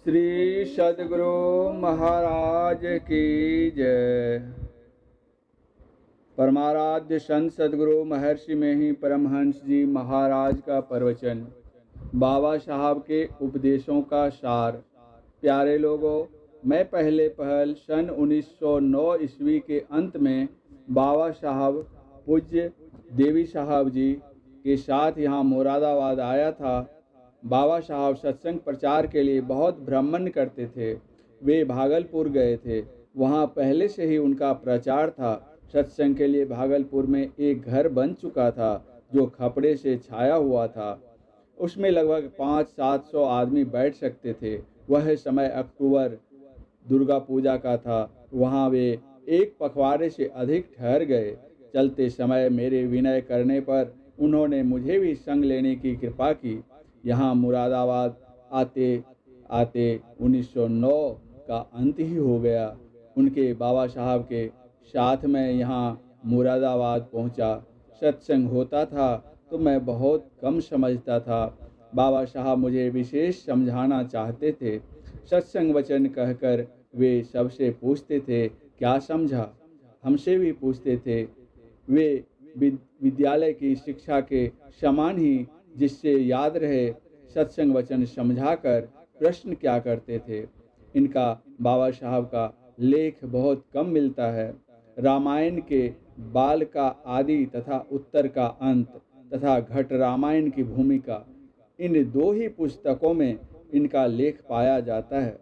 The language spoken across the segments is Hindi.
श्री सद्गुरु महाराज की जय। परमाराध्य संत सद्गुरु महर्षि में ही परमहंस जी महाराज का प्रवचन, बाबा साहब के उपदेशों का सार। प्यारे लोगों, मैं पहले पहल सन 1909 ईस्वी के अंत में बाबा साहब पूज्य देवी साहब जी के साथ यहाँ मुरादाबाद आया था। बाबा साहब सत्संग प्रचार के लिए बहुत भ्रमण करते थे। वे भागलपुर गए थे, वहाँ पहले से ही उनका प्रचार था। सत्संग के लिए भागलपुर में एक घर बन चुका था जो खपड़े से छाया हुआ था। उसमें लगभग 500-700 आदमी बैठ सकते थे। वह समय अक्टूबर दुर्गा पूजा का था। वहाँ वे एक पखवाड़े से अधिक ठहर गए। चलते समय मेरे विनय करने पर उन्होंने मुझे भी संग लेने की कृपा की। यहाँ मुरादाबाद आते आते 1909 का अंत ही हो गया। उनके बाबा साहब के साथ मैं यहाँ मुरादाबाद पहुँचा। सत्संग होता था तो मैं बहुत कम समझता था। बाबा साहब मुझे विशेष समझाना चाहते थे। सत्संग वचन कहकर वे सबसे पूछते थे, क्या समझा? हमसे भी पूछते थे। वे विद्यालय की शिक्षा के समान ही जिससे याद रहे सत्संग वचन समझाकर प्रश्न क्या करते थे। इनका बाबा साहब का लेख बहुत कम मिलता है। रामायण के बाल का आदि तथा उत्तर का अंत तथा घट रामायण की भूमिका, इन दो ही पुस्तकों में इनका लेख पाया जाता है।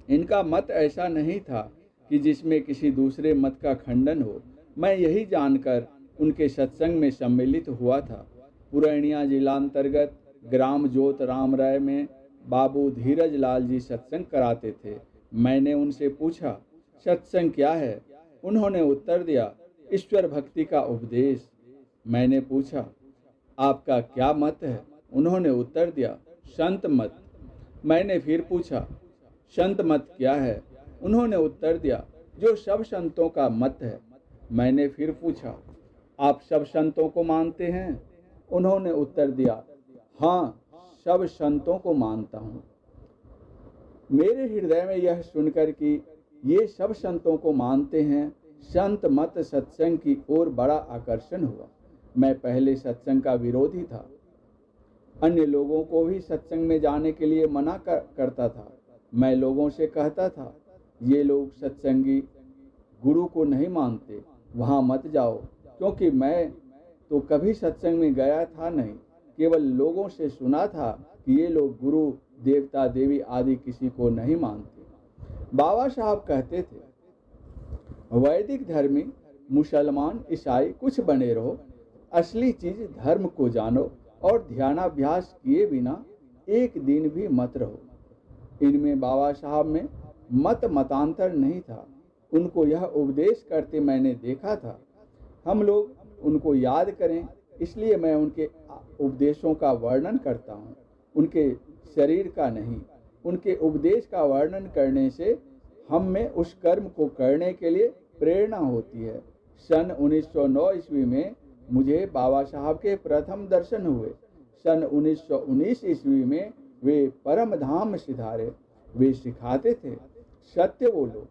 इनका मत ऐसा नहीं था कि जिसमें किसी दूसरे मत का खंडन हो। मैं यही जानकर उनके सत्संग में सम्मिलित हुआ था। पूर्णिया जिलांतर्गत ग्राम जोत राम राय में बाबू धीरज लाल जी सत्संग कराते थे। मैंने उनसे पूछा, सत्संग क्या है? उन्होंने उत्तर दिया, ईश्वर भक्ति का उपदेश। मैंने पूछा, आपका क्या मत है? उन्होंने उत्तर दिया, संत मत। मैंने फिर पूछा, संत मत क्या है? उन्होंने उत्तर दिया, जो सब संतों का मत है। मैंने फिर पूछा, आप सब संतों को मानते हैं? उन्होंने उत्तर दिया, हाँ, सब संतों को मानता हूँ। मेरे हृदय में यह सुनकर कि ये सब संतों को मानते हैं, संत मत सत्संग की ओर बड़ा आकर्षण हुआ। मैं पहले सत्संग का विरोधी था। अन्य लोगों को भी सत्संग में जाने के लिए मना करता था। मैं लोगों से कहता था, ये लोग सत्संगी गुरु को नहीं मानते, वहाँ मत जाओ। क्योंकि मैं तो कभी सत्संग में गया था नहीं, केवल लोगों से सुना था कि ये लोग गुरु देवता देवी आदि किसी को नहीं मानते। बाबा साहब कहते थे, वैदिक धर्मी मुसलमान ईसाई कुछ बने रहो, असली चीज धर्म को जानो और ध्यानाभ्यास किए बिना एक दिन भी मत रहो। इनमें बाबा साहब में मतांतर नहीं था। उनको यह उपदेश करते मैंने देखा था। हम लोग उनको याद करें, इसलिए मैं उनके उपदेशों का वर्णन करता हूँ, उनके शरीर का नहीं। उनके उपदेश का वर्णन करने से हम में उस कर्म को करने के लिए प्रेरणा होती है। सन 1909 ईस्वी में मुझे बाबा साहब के प्रथम दर्शन हुए। सन 1919 ईस्वी में वे परम धाम सिधारे। वे सिखाते थे, सत्य बोलो।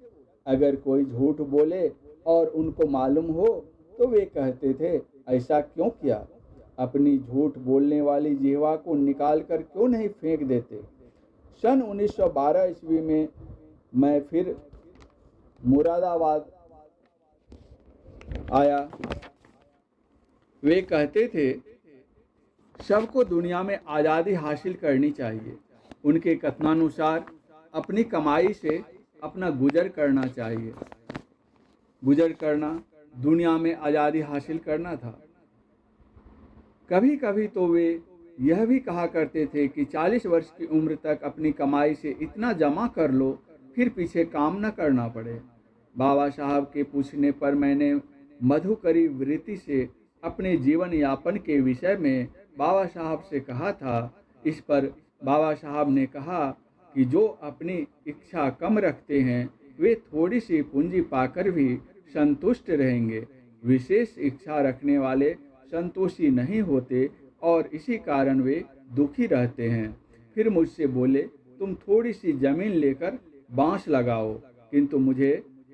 अगर कोई झूठ बोले और उनको मालूम हो तो वे कहते थे, ऐसा क्यों किया? अपनी झूठ बोलने वाली जिह्वा को निकाल कर क्यों नहीं फेंक देते? सन 1912 ईस्वी में मैं फिर मुरादाबाद आया। वे कहते थे, सबको दुनिया में आज़ादी हासिल करनी चाहिए। उनके कथनानुसार अपनी कमाई से अपना गुजर करना चाहिए। गुजर करना दुनिया में आज़ादी हासिल करना था। कभी कभी तो वे यह भी कहा करते थे कि 40 वर्ष की उम्र तक अपनी कमाई से इतना जमा कर लो, फिर पीछे काम न करना पड़े। बाबा साहब के पूछने पर मैंने मधुकरी वृत्ति से अपने जीवन यापन के विषय में बाबा साहब से कहा था। इस पर बाबा साहब ने कहा कि जो अपनी इच्छा कम रखते हैं वे थोड़ी सी पूंजी पाकर भी संतुष्ट रहेंगे। विशेष इच्छा रखने वाले संतोषी नहीं होते और इसी कारण वे दुखी रहते हैं। फिर मुझसे बोले, तुम थोड़ी सी जमीन लेकर बांस लगाओ। किंतु मुझे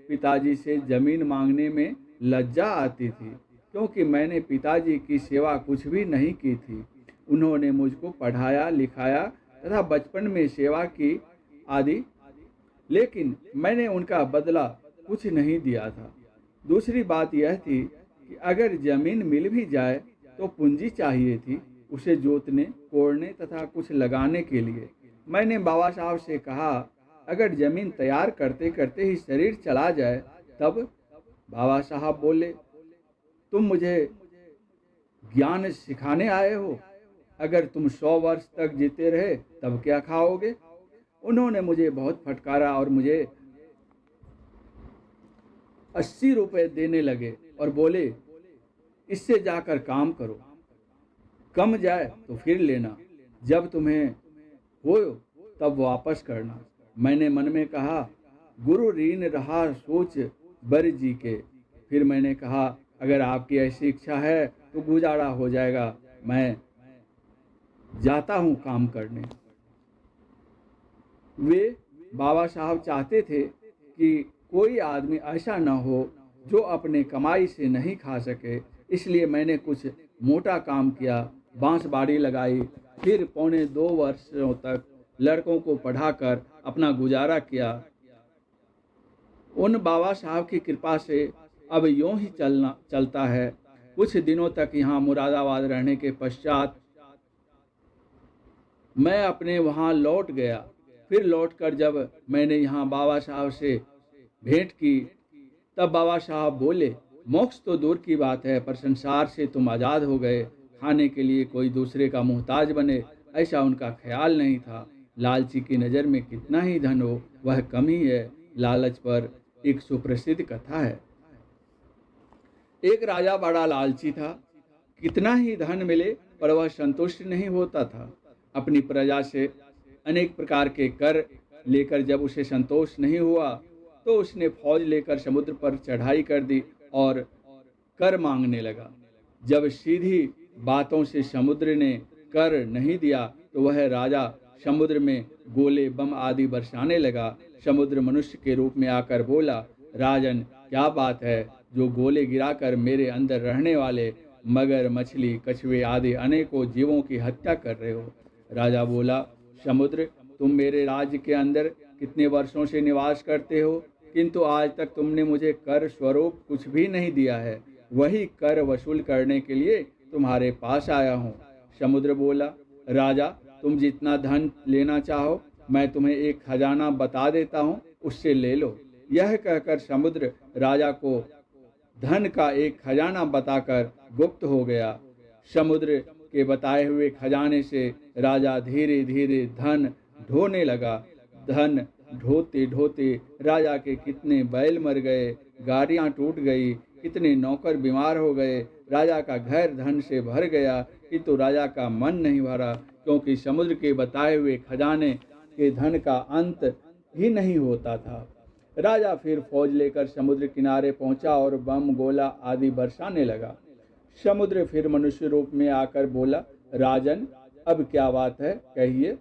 पिताजी से जमीन मांगने में लज्जा आती थी, क्योंकि मैंने पिताजी की सेवा कुछ भी नहीं की थी। उन्होंने मुझको पढ़ाया लिखाया तथा बचपन में सेवा की आदि, लेकिन मैंने उनका बदला कुछ नहीं दिया था। दूसरी बात यह थी कि अगर जमीन मिल भी जाए तो पूंजी चाहिए थी, उसे जोतने कोड़ने तथा कुछ लगाने के लिए। मैंने बाबा साहब से कहा, अगर जमीन तैयार करते करते ही शरीर चला जाए तब? बाबा साहब बोले, तुम मुझे ज्ञान सिखाने आए हो? अगर तुम 100 वर्ष तक जीते रहे तब क्या खाओगे? उन्होंने मुझे बहुत फटकारा और मुझे 80 रुपए देने लगे और बोले, इससे जाकर काम करो, कम जाए तो फिर लेना, जब तुम्हें हो तब वापस करना। मैंने मन में कहा, गुरु ऋण रहा सोच बर जी के। फिर मैंने कहा, अगर आपकी ऐसी इच्छा है तो गुजारा हो जाएगा, मैं जाता हूँ काम करने। वे बाबा साहब चाहते थे कि कोई आदमी ऐसा न हो जो अपने कमाई से नहीं खा सके, इसलिए मैंने कुछ मोटा काम किया, बांस बाड़ी लगाई, फिर 1.25 वर्षों तक लड़कों को पढ़ाकर अपना गुजारा किया। उन बाबा साहब की कृपा से अब यूं ही चलता है। कुछ दिनों तक यहाँ मुरादाबाद रहने के पश्चात मैं अपने वहाँ लौट गया। फिर लौटकर जब मैंने यहाँ बाबा साहब से भेंट की तब बाबा साहब बोले, मोक्ष तो दूर की बात है, पर संसार से तुम आज़ाद हो गए। खाने के लिए कोई दूसरे का मोहताज बने, ऐसा उनका ख्याल नहीं था। लालची की नज़र में कितना ही धन हो वह कम ही है। लालच पर एक सुप्रसिद्ध कथा है। एक राजा बड़ा लालची था। कितना ही धन मिले पर वह संतुष्ट नहीं होता था। अपनी प्रजा से अनेक प्रकार के कर लेकर जब उसे संतोष नहीं हुआ तो उसने फौज लेकर समुद्र पर चढ़ाई कर दी और कर मांगने लगा। जब सीधी बातों से समुद्र ने कर नहीं दिया तो वह राजा समुद्र में गोले बम आदि बरसाने लगा। समुद्र मनुष्य के रूप में आकर बोला, राजन क्या बात है जो गोले गिराकर मेरे अंदर रहने वाले मगर मछली कछुए आदि अनेकों जीवों की हत्या कर रहे हो। राजा बोला, समुद्र तुम मेरे राज्य के अंदर कितने वर्षों से निवास करते हो, किंतु आज तक तुमने मुझे कर स्वरूप कुछ भी नहीं दिया है। वही कर वसूल करने के लिए तुम्हारे पास आया हूँ। समुद्र बोला, राजा तुम जितना धन लेना चाहो मैं तुम्हें एक खजाना बता देता हूँ, उससे ले लो। यह कहकर समुद्र राजा को धन का एक खजाना बताकर गुप्त हो गया। समुद्र के बताए हुए खजाने से राजा धीरे धीरे धन ढोने लगा। धन ढोते ढोते राजा के कितने बैल मर गए, गाड़ियां टूट गई, कितने नौकर बीमार हो गए। राजा का घर धन से भर गया, किंतु राजा का मन नहीं भरा, क्योंकि समुद्र के बताए हुए खजाने के धन का अंत ही नहीं होता था। राजा फिर फौज लेकर समुद्र किनारे पहुंचा और बम गोला आदि बरसाने लगा। समुद्र फिर मनुष्य रूप में आकर बोला, राजन अब क्या बात है, कहिए।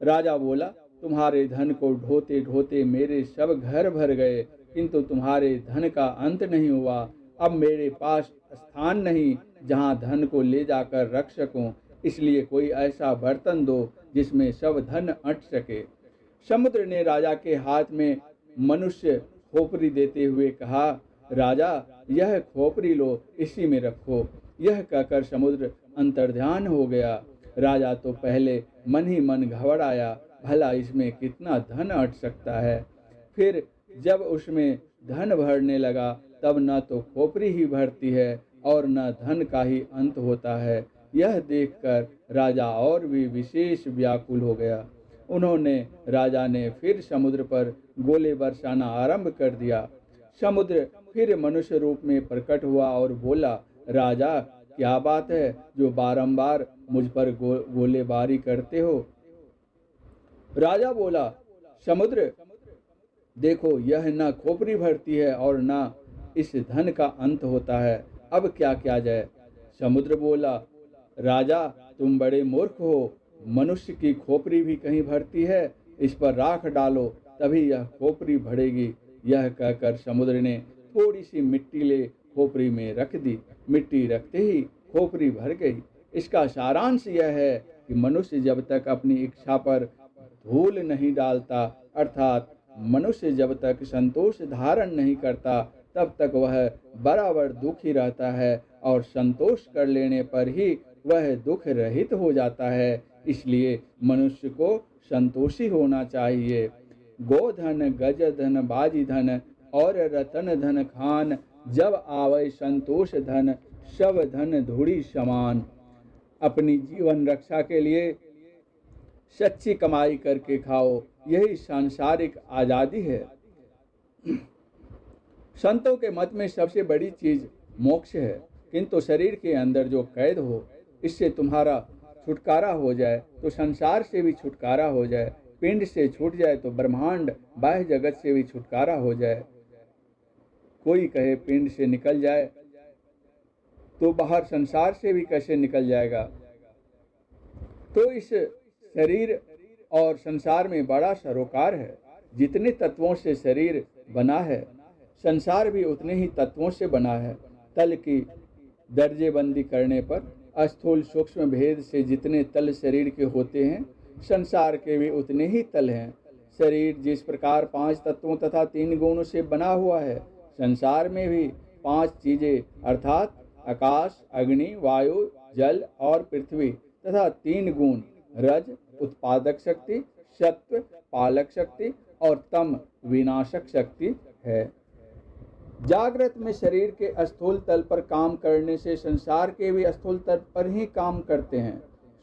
राजा बोला, तुम्हारे धन को ढोते ढोते मेरे सब घर भर गए, किंतु तुम्हारे धन का अंत नहीं हुआ। अब मेरे पास स्थान नहीं जहां धन को ले जाकर रख सकूं, इसलिए कोई ऐसा बर्तन दो जिसमें सब धन अट सके। समुद्र ने राजा के हाथ में मनुष्य खोपड़ी देते हुए कहा, राजा यह खोपड़ी लो, इसी में रखो। यह कहकर समुद्र अंतर्ध्यान हो गया। राजा तो पहले मन ही मन घबराया, भला इसमें कितना धन अट सकता है। फिर जब उसमें धन भरने लगा तब न तो खोपड़ी ही भरती है और न धन का ही अंत होता है। यह देखकर राजा और भी विशेष व्याकुल हो गया। उन्होंने राजा ने फिर समुद्र पर गोले बरसाना आरंभ कर दिया। समुद्र फिर मनुष्य रूप में प्रकट हुआ और बोला, राजा क्या बात है जो बारंबार मुझ पर गोलेबारी करते हो। राजा बोला, समुद्र देखो यह न खोपड़ी भरती है और न इस धन का अंत होता है, अब क्या किया जाए। समुद्र बोला, राजा तुम बड़े मूर्ख हो, मनुष्य की खोपड़ी भी कहीं भरती है इस पर राख डालो तभी यह खोपड़ी भरेगी। यह कहकर समुद्र ने थोड़ी सी मिट्टी ले खोपड़ी में रख दी। मिट्टी रखते ही खोपड़ी भर गई। इसका सारांश यह है कि मनुष्य जब तक अपनी इच्छा पर धूल नहीं डालता, अर्थात मनुष्य जब तक संतोष धारण नहीं करता, तब तक वह बराबर दुखी रहता है और संतोष कर लेने पर ही वह दुख रहित हो जाता है। इसलिए मनुष्य को संतोषी होना चाहिए। गोधन, गजधन, बाजी धन और रतन धन खान, जब आवे संतोष धन, सब धन धूड़ी समान। अपनी जीवन रक्षा के लिए सच्ची कमाई करके खाओ, यही सांसारिक आजादी है। संतों के मत में सबसे बड़ी चीज मोक्ष है, किंतु शरीर के अंदर जो कैद हो, इससे तुम्हारा छुटकारा हो जाए तो संसार से भी छुटकारा हो जाए। पिंड से छूट जाए तो ब्रह्मांड बाह्य जगत से भी छुटकारा हो जाए। कोई कहे पिंड से निकल जाए तो बाहर संसार से भी कैसे निकल जाएगा। तो इस शरीर और संसार में बड़ा सरोकार है। जितने तत्वों से शरीर बना है, संसार भी उतने ही तत्वों से बना है। तल की दर्जेबंदी करने पर स्थूल सूक्ष्म भेद से जितने तल शरीर के होते हैं, संसार के भी उतने ही तल हैं। शरीर जिस प्रकार 5 तत्वों तथा 3 गुणों से बना हुआ है, संसार में भी 5 चीजें अर्थात आकाश, अग्नि, वायु, जल और पृथ्वी तथा 3 गुण रज उत्पादक शक्ति, सत्व पालक शक्ति और तम विनाशक शक्ति है। जागृत में शरीर के स्थूल तल पर काम करने से संसार के भी स्थूल तल पर ही काम करते हैं।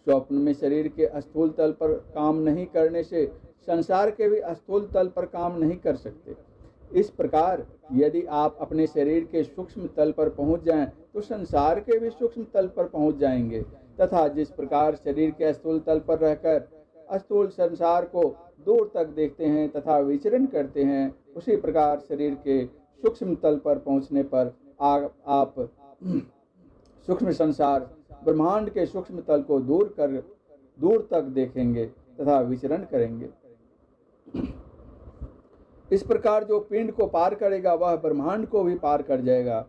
स्वप्न में शरीर के स्थूल तल पर काम नहीं करने से संसार के भी स्थूल तल पर काम नहीं कर सकते। इस प्रकार यदि आप अपने शरीर के सूक्ष्म तल पर पहुंच जाएं, तो संसार के भी सूक्ष्म तल पर पहुंच जाएंगे। तथा जिस प्रकार शरीर के स्थूल तल पर रहकर स्थूल संसार को दूर तक देखते हैं तथा विचरण करते हैं, उसी प्रकार शरीर के सूक्ष्म तल पर पहुंचने पर आप सूक्ष्म संसार ब्रह्मांड के सूक्ष्म तल को दूर तक देखेंगे तथा विचरण करेंगे। इस प्रकार जो पिंड को पार करेगा वह ब्रह्मांड को भी पार कर जाएगा।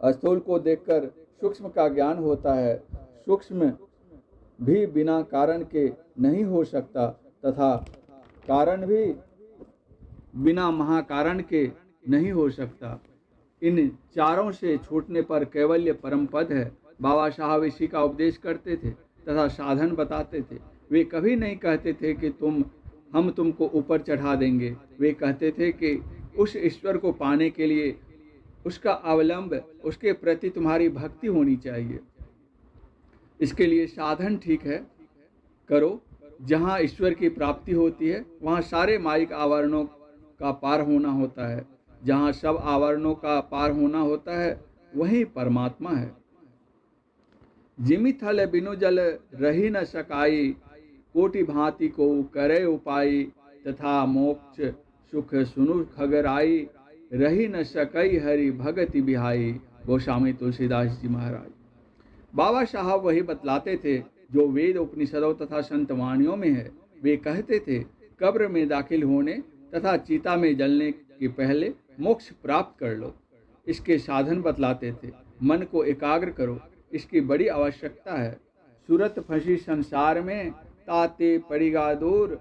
स्थूल को देखकर सूक्ष्म का ज्ञान होता है। सूक्ष्म भी बिना कारण के नहीं हो सकता तथा कारण भी बिना महाकारण के नहीं हो सकता। इन चारों से छूटने पर कैवल्य परम पद है। बाबा साहब इसी का उपदेश करते थे तथा साधन बताते थे। वे कभी नहीं कहते थे कि हम तुमको ऊपर चढ़ा देंगे। वे कहते थे कि उस ईश्वर को पाने के लिए उसका अवलंब, उसके प्रति तुम्हारी भक्ति होनी चाहिए। इसके लिए साधन ठीक है, करो। जहाँ ईश्वर की प्राप्ति होती है वहाँ सारे माइक आवरणों का पार होना होता है। जहाँ सब आवरणों का पार होना होता है वही परमात्मा है। जिमि थल बिनु जल रही न सकाई, कोटि भांति को करे उपाई, तथा मोक्ष सुख सुनु खगराई, रही न सकई हरि भगति बिहाई। गोस्वामी तुलसीदास जी महाराज। बाबा साहब वही बतलाते थे जो वेद उपनिषदों तथा संत वाणियों में है। वे कहते थे कब्र में दाखिल होने तथा चिता में जलने के पहले मोक्ष प्राप्त कर लो। इसके साधन बतलाते थे। मन को एकाग्र करो, इसकी बड़ी आवश्यकता है। सूरत फंसी संसार में, ताते पड़िगा दूर,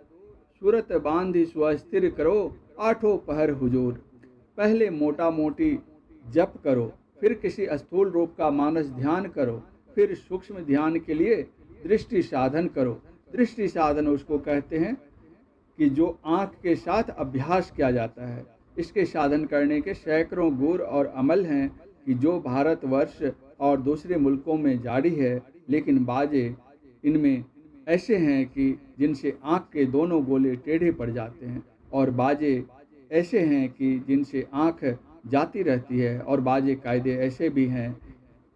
सूरत बांधी स्वस्थिर करो, 8 पहर हुजूर। पहले मोटा मोटी जप करो, फिर किसी स्थूल रूप का मानस ध्यान करो, फिर सूक्ष्म ध्यान के लिए दृष्टि साधन करो। दृष्टि साधन उसको कहते हैं कि जो आँख के साथ अभ्यास किया जाता है। इसके साधन करने के सैकड़ों गुर और अमल हैं कि जो भारतवर्ष और दूसरे मुल्कों में जारी है, लेकिन बाजे इनमें ऐसे हैं कि जिनसे आँख के दोनों गोले टेढ़े पड़ जाते हैं, और बाजे ऐसे हैं कि जिनसे आँख जाती रहती है, और बाजे कायदे ऐसे भी हैं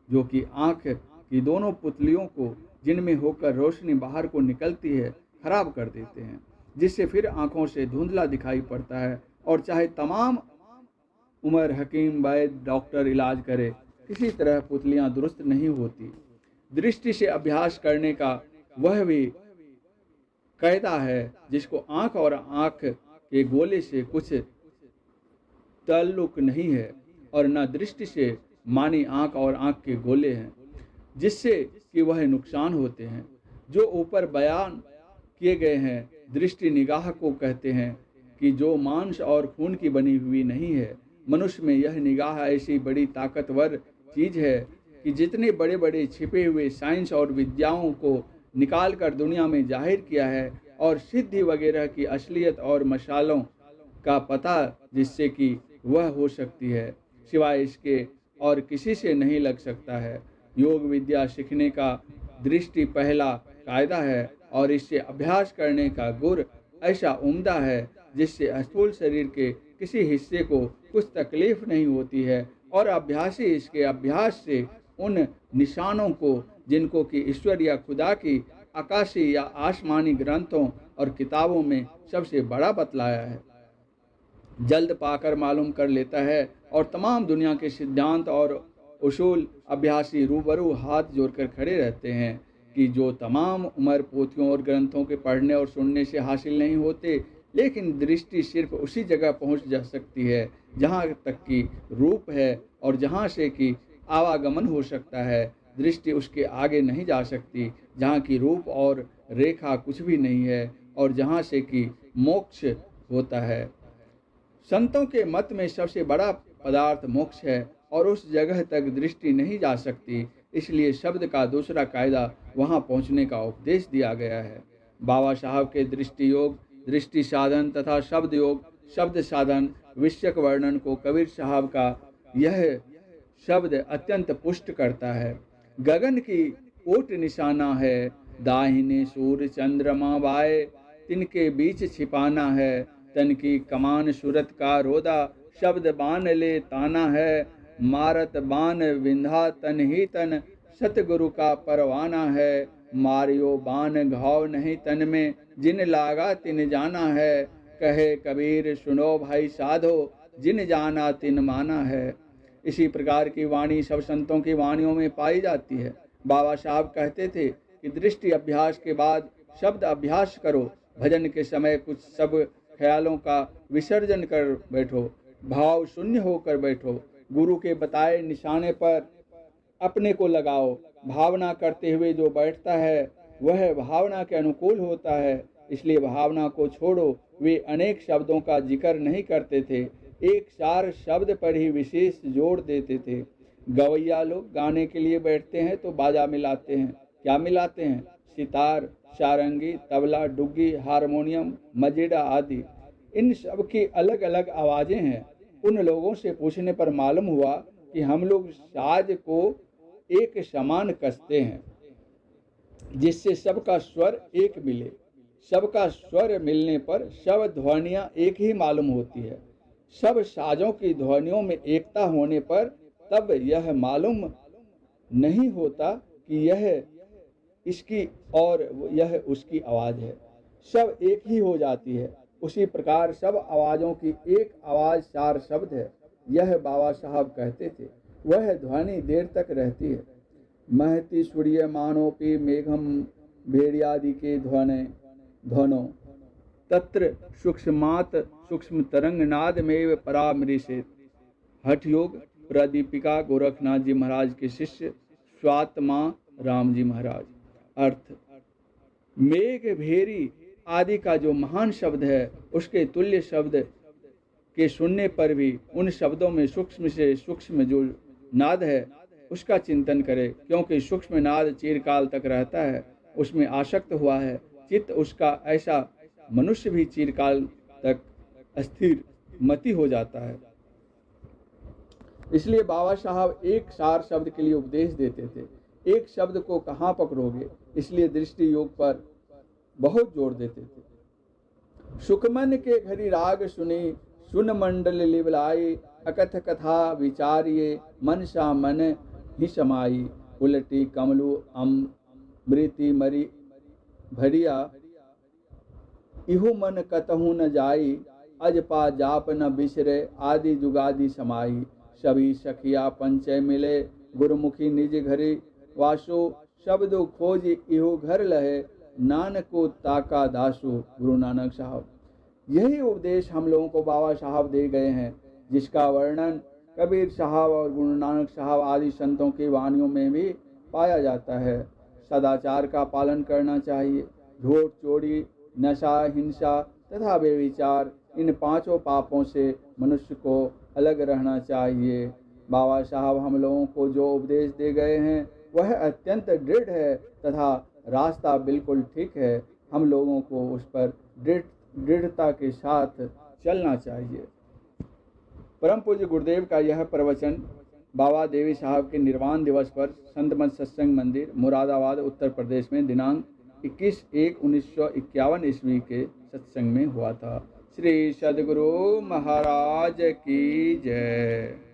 जो कि आँख की दोनों पुतलियों को जिनमें होकर रोशनी बाहर को निकलती है खराब कर देते हैं, जिससे फिर आँखों से धुंधला दिखाई पड़ता है। और चाहे तमाम उम्र हकीम वैद्य डॉक्टर इलाज करे, किसी तरह पुतलियाँ दुरुस्त नहीं होती। दृष्टि से अभ्यास करने का वह भी कहता है, जिसको आंख और आंख के गोले से कुछ ताल्लुक नहीं है और न दृष्टि से मानी आंख और आंख के गोले हैं, जिससे कि वह नुकसान होते हैं। जो ऊपर बयान किए गए हैं दृष्टि निगाह को कहते हैं कि जो मांस और खून की बनी हुई नहीं है। मनुष्य में यह निगाह ऐसी बड़ी ताकतवर चीज है कि जितने बड़े बड़े छिपे हुए साइंस और विद्याओं को निकाल कर दुनिया में जाहिर किया है और सिद्धि वगैरह की असलियत और मशालों का पता जिससे कि वह हो सकती है, सिवाय इसके और किसी से नहीं लग सकता है। योग विद्या सीखने का दृष्टि पहला कायदा है और इससे अभ्यास करने का गुर ऐसा उम्दा है जिससे स्थूल शरीर के किसी हिस्से को कुछ तकलीफ नहीं होती है और अभ्यासी इसके अभ्यास से उन निशानों को जिनको कि ईश्वर या खुदा की आकाशी या आसमानी ग्रंथों और किताबों में सबसे बड़ा बतलाया है, जल्द पाकर मालूम कर लेता है। और तमाम दुनिया के सिद्धांत और उसूल अभ्यासी रूबरू हाथ जोड़कर खड़े रहते हैं कि जो तमाम उम्र पोथियों और ग्रंथों के पढ़ने और सुनने से हासिल नहीं होते, लेकिन दृष्टि सिर्फ उसी जगह पहुंच जा सकती है जहां तक कि रूप है और जहां से कि आवागमन हो सकता है। दृष्टि उसके आगे नहीं जा सकती जहां की रूप और रेखा कुछ भी नहीं है और जहां से कि मोक्ष होता है। संतों के मत में सबसे बड़ा पदार्थ मोक्ष है और उस जगह तक दृष्टि नहीं जा सकती, इसलिए शब्द का दूसरा कायदा वहां पहुंचने का उपदेश दिया गया है। बाबा साहब के दृष्टि योग, दृष्टि साधन तथा शब्द योग, शब्द साधन विषयक वर्णन को कबीर साहब का यह शब्द अत्यंत पुष्ट करता है। गगन की ओट निशाना है, दाहिने सूर्य चंद्रमा बाए, तिनके बीच छिपाना है, तन की कमान सूरत का रोदा, शब्द बान ले ताना है, मारत बान विंधा तन ही तन, सतगुरु का परवाना है, मारियो बान घाव नहीं तन में, जिन लागा तिन जाना है, कहे कबीर सुनो भाई साधो, जिन जाना तिन माना है। इसी प्रकार की वाणी सब संतों की वाणियों में पाई जाती है। बाबा साहब कहते थे कि दृष्टि अभ्यास के बाद शब्द अभ्यास करो, भजन के समय कुछ सब ख्यालों का विसर्जन कर बैठो, भाव शून्य होकर बैठो, गुरु के बताए निशाने पर अपने को लगाओ। भावना करते हुए जो बैठता है वह भावना के अनुकूल होता है, इसलिए भावना को छोड़ो। वे अनेक शब्दों का जिक्र नहीं करते थे, एक सार शब्द पर ही विशेष जोर देते थे। गवैया लोग गाने के लिए बैठते हैं तो बाजा मिलाते हैं। क्या मिलाते हैं? सितार, सारंगी, तबला, डुग्गी, हारमोनियम, मजीरा आदि। इन सब की अलग अलग आवाजें हैं। उन लोगों से पूछने पर मालूम हुआ कि हम लोग साज को एक समान कसते हैं जिससे सबका स्वर एक मिले। सबका स्वर मिलने पर सब ध्वनियां एक ही मालूम होती है। सब साजों की ध्वनियों में एकता होने पर तब यह मालूम नहीं होता कि यह इसकी और यह उसकी आवाज है, सब एक ही हो जाती है। उसी प्रकार सब आवाजों की एक आवाज सार शब्द है, यह बाबा साहब कहते थे। वह ध्वनि देर तक रहती है। महति सूर्य मानोपि मेघम भेड़ियादि के ध्वनो तत्र सूक्ष्मात सूक्ष्म तरंग नाद में परामृशेत। हठ योग प्रदीपिका गोरखनाथ जी महाराज के शिष्य स्वात्मा राम जी महाराज। अर्थ, मेघ भेरी आदि का जो महान शब्द है उसके तुल्य शब्द के सुनने पर भी उन शब्दों में सूक्ष्म से सूक्ष्म जो नाद है उसका चिंतन करे, क्योंकि सूक्ष्म नाद चिरकाल तक रहता है, उसमें आसक्त हुआ है चित्त उसका, ऐसा मनुष्य भी चिरकाल तक अस्थिर मति हो जाता है। इसलिए बाबा साहब एक सार शब्द के लिए उपदेश देते थे। एक शब्द को कहाँ पकड़ोगे, इसलिए दृष्टि योग पर बहुत जोर देते थे। सुखमन के घरी राग सुनी, सुन मंडल लिवलाई, अकथ कथा विचारिये, मन सा मन ही समाई। उलटी कमलु अमृति मरी भरिया, इहु मन कतहु न जाई, अजपा जाप न बिसरे, आदि जुगादि समाई। सभी सखिया पंचय मिले, गुरुमुखी निज घरी वासो, शब्द खोज इहु घर लहे, नानको ताका दासु गुरु नानक साहब। यही उपदेश हम लोगों को बाबा साहब दे गए हैं, जिसका वर्णन कबीर साहब और गुरु नानक साहब आदि संतों की वाणियों में भी पाया जाता है। सदाचार का पालन करना चाहिए। झूठ, चोरी, नशा, हिंसा तथा व्यभिचार, इन पांचों पापों से मनुष्य को अलग रहना चाहिए। बाबा साहब हम लोगों को जो उपदेश दे गए हैं वह अत्यंत दृढ़ है तथा रास्ता बिल्कुल ठीक है। हम लोगों को उस पर दृढ़ता के साथ चलना चाहिए। परम पूज्य गुरुदेव का यह प्रवचन बाबा देवी साहब के निर्वाण दिवस पर संत मत सत्संग मंदिर मुरादाबाद उत्तर प्रदेश में दिनांक 21/1/1951 ईस्वी के सत्संग में हुआ था। श्री सद्गुरु महाराज की जय।